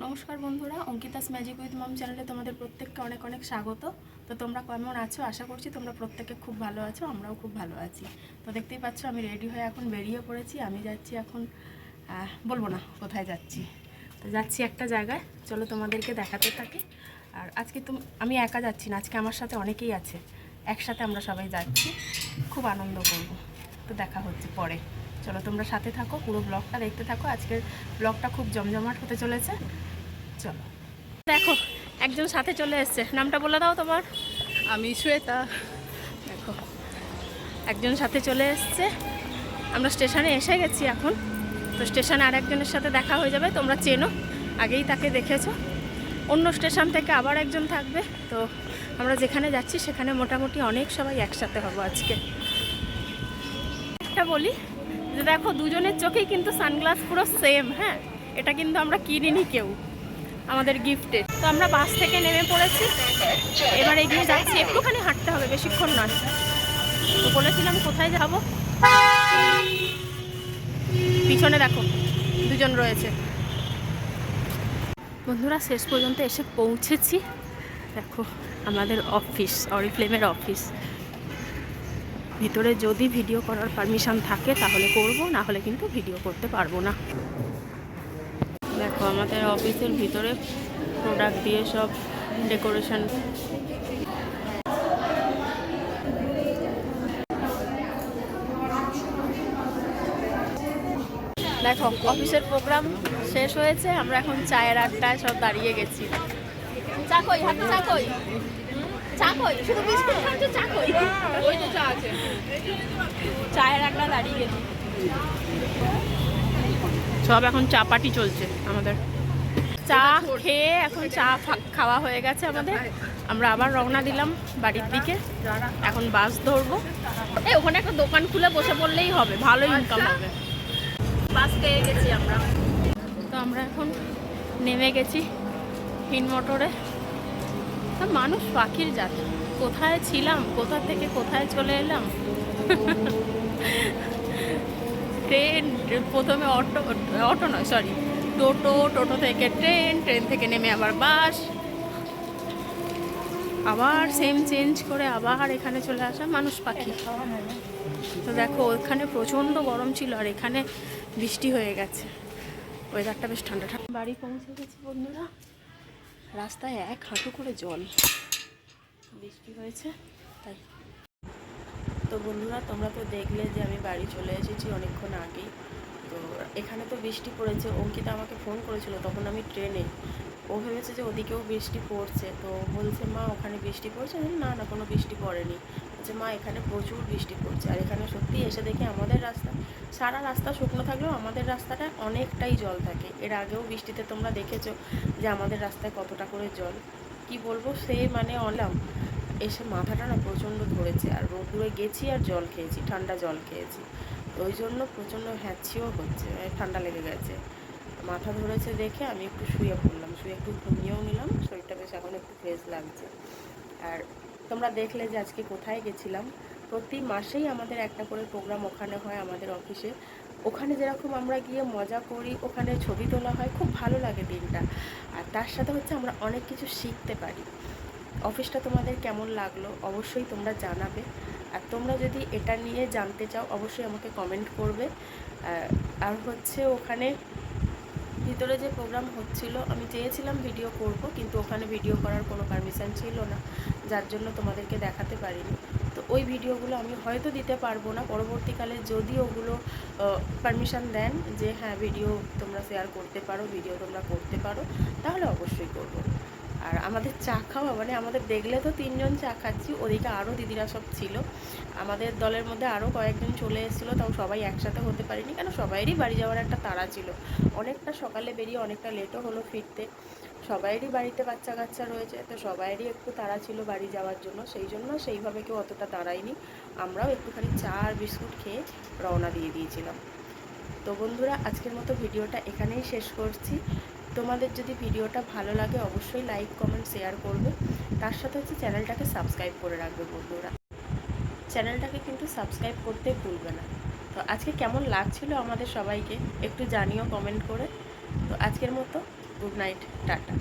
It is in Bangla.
নমস্কার বন্ধুরা, অঙ্কিতাস ম্যাজিক উইথ মম চ্যানেলে তোমাদের প্রত্যেককে অনেক অনেক স্বাগত। তো তোমরা কেমন আছো? আশা করছি তোমরা প্রত্যেকে খুব ভালো আছো, আমরাও খুব ভালো আছি। তো দেখতেই পাচ্ছ আমি রেডি হয়ে এখন বেরিয়ে পড়েছি। আমি যাচ্ছি এখন, বলবো না কোথায় যাচ্ছি, তো যাচ্ছি একটা জায়গায়, চলো তোমাদেরকে দেখাতে থাকি। আর আজকে আমি একা যাচ্ছি না, আজকে আমার সাথে অনেকেই আছে, একসাথে আমরা সবাই যাচ্ছি, খুব আনন্দ করব। তো দেখা হচ্ছে পরে, চলো তোমরা সাথে থাকো, পুরো ব্লগটা দেখতে থাকো। আজকের ব্লগটা খুব জমজমাট হতে চলেছে। চলো দেখো, একজন সাথে চলে এসছে, নামটা বলে দাও তোমার। আমি শ্বেতা। দেখো একজন সাথে চলে এসছে, আমরা স্টেশনে এসে গেছি এখন। তো স্টেশনে আর একজনের সাথে দেখা হয়ে যাবে, তোমরা চেনো, আগেই তাকে দেখেছো। অন্য স্টেশন থেকে আবার একজন থাকবে। তো আমরা যেখানে যাচ্ছি সেখানে মোটামুটি অনেক সবাই একসাথে হবো আজকে। একটা বলি যে দেখো, দুজনের চোখেই কিন্তু সানগ্লাস পুরো সেম। হ্যাঁ, এটা কিন্তু আমরা কিনিনি কেউ, আমাদের গিফটে। তো আমরা বাস থেকে নেমে পড়েছি, এবার এগিয়ে যাচ্ছি, একটুখানি হাঁটতে হবে, বেশিক্ষণ নয়। তো বলেছিলাম কোথায় যাব, পিছনে দেখো দুজন রয়েছে। বন্ধুরা শেষ পর্যন্ত এসে পৌঁছেছি। দেখো আমাদের অফিস, অরিফ্লেমের অফিস। ভিতরে যদি ভিডিও করার পারমিশন থাকে তাহলে করব, না হলে কিন্তু ভিডিও করতে পারবো না। দেখো আমাদের অফিসের ভিতরে প্রোডাক্ট দিয়ে সব ডেকোরেশন। দেখো অফিসের প্রোগ্রাম শেষ হয়েছে, আমরা এখন চায়ের আড্ডায় সব দাঁড়িয়ে গেছি। চা কই, হাতে চা কই, চা কই, শুধু বিস্কুট খাচ্ছ, চা কই, ওই তো চা আছে। চায়ের আড্ডা দাঁড়িয়ে গেছি সব, এখন চা পার্টি চলছে আমাদের। চা খেয়ে এখন চা খাওয়া হয়ে গেছে আমাদের, আমরা আবার রওনা দিলাম বাড়ির দিকে। এখন বাস ধরবো। ওখানে একটা দোকান খুলে বসে পড়লেই হবে, ভালো ইনকাম হবে। বাস পেয়ে গেছি আমরা। তো আমরা এখন নেমে গেছি হিন মোটরে। মানুষ পাখির জাত, কোথায় ছিলাম, কোথা থেকে কোথায় চলে এলাম। ট্রেন, প্রথমে অটো নয় সরি টোটো থেকে ট্রেন, ট্রেন থেকে নেমে আবার বাস, আবার সেম চেঞ্জ করে আবার এখানে চলে আসা। মানুষ পাখি। তো দেখো ওখানে প্রচণ্ড গরম ছিল, আর এখানে বৃষ্টি হয়ে গেছে, ওয়েদারটা বেশ ঠান্ডা ঠান্ডা। বাড়ি পৌঁছে গেছি বন্ধুরা, রাস্তায় এক হাঁটু করে জল, বৃষ্টি হয়েছে তাই। তো বন্ধুরা তোমরা তো দেখলে যে আমি বাড়ি চলে এসেছি অনেকক্ষণ আগেই। তো এখানে তো বৃষ্টি পড়েছে, অঙ্কিতা আমাকে ফোন করেছিল, তখন আমি ট্রেনে। ও ভেবেছে যে ওদিকেও বৃষ্টি পড়ছে, তো বলছে মা ওখানে বৃষ্টি পড়ছে। না না, কোনো বৃষ্টি পড়েনি। বলছে মা এখানে প্রচুর বৃষ্টি পড়ছে। আর এখানে সত্যি এসে দেখি আমাদের রাস্তা, সারা রাস্তা শুকনো থাকলেও আমাদের রাস্তাটা অনেকটাই জল থাকে। এর আগেও বৃষ্টিতে তোমরা দেখেছো যে আমাদের রাস্তায় কতটা করে জল। কি বলবো, সে মানে অলাম এসে মাথাটা না প্রচণ্ড ধরেছে, আর রোদ্দুরে গেছি আর জল খেয়েছি, ঠান্ডা জল খেয়েছি, ওই জন্য প্রচণ্ড হ্যাঁচিও হচ্ছে, ঠান্ডা লেগে গেছে, মাথা ধরেছে দেখে আমি একটু শুয়ে পড়লাম, শুয়ে একটু ঘুমিয়েও নিলাম, শরীরটা বেশ এখন একটু ফ্রেশ লাগছে। আর তোমরা দেখলে যে আজকে কোথায় গেছিলাম। প্রতি মাসেই আমাদের একটা করে প্রোগ্রাম ওখানে হয় আমাদের অফিসে। ওখানে যেরকম আমরা গিয়ে মজা করি, ওখানে ছবি তোলা হয়, খুব ভালো লাগে দিনটা। আর তার সাথে হচ্ছে আমরা অনেক কিছু শিখতে পারি। অফিসটা তোমাদের কেমন লাগলো অবশ্যই তোমরা জানাবে। আর তোমরা যদি এটা নিয়ে জানতে চাও অবশ্যই আমাকে কমেন্ট করবে। আর হচ্ছে ওখানে ভিতরে যে প্রোগ্রাম হচ্ছিল, আমি চেয়েছিলাম ভিডিও করব, কিন্তু ওখানে ভিডিও করার কোনো পারমিশন ছিল না, যার জন্য তোমাদেরকে দেখাতে পারিনি। তো ওই ভিডিওগুলো আমি হয়তো দিতে পারবো না, পরবর্তীকালে যদি ওগুলো পারমিশন দেন যে হ্যাঁ ভিডিও তোমরা শেয়ার করতে পারো, ভিডিও তোমরা করতে পারো, তাহলে অবশ্যই করব। আর আমাদের চা খাওয়া মানে আমাদের দেখলে তো 3 জন চা খাচ্ছি, ওদিকে আরও দিদিরা সব ছিল, আমাদের দলের মধ্যে আরও কয়েকজন চলে এসেছিলো, তাও সবাই একসাথে হতে পারিনি, কেন সবাইরই বাড়ি যাওয়ার একটা তাড়া ছিল। অনেকটা সকালে বেরিয়ে অনেকটা লেটও হলো ফিরতে, সবাইরই বাড়িতে বাচ্চা কাচ্চা রয়েছে, তো সবাইরই একটু তাড়া ছিল বাড়ি যাওয়ার জন্য, সেই জন্য সেইভাবে কেউ অতটা তাড়ায়নি, আমরাও একটুখানি চা আর বিস্কুট খেয়ে রওনা দিয়ে দিয়েছিলাম। তো বন্ধুরা আজকের মতো ভিডিওটা এখানেই শেষ করছি। তোমাদের যদি ভিডিওটা ভালো লাগে অবশ্যই লাইক কমেন্ট শেয়ার করবে, তার সাথে হচ্ছে চ্যানেলটাকে সাবস্ক্রাইব করে রাখবে বন্ধুরা, চ্যানেলটাকে কিন্তু সাবস্ক্রাইব করতে ভুলবে না। তো আজকে কেমন লাগছিল আমাদের সবাইকে একটু জানিও কমেন্ট করে। তো আজকের মতো গুড নাইট, টাটা।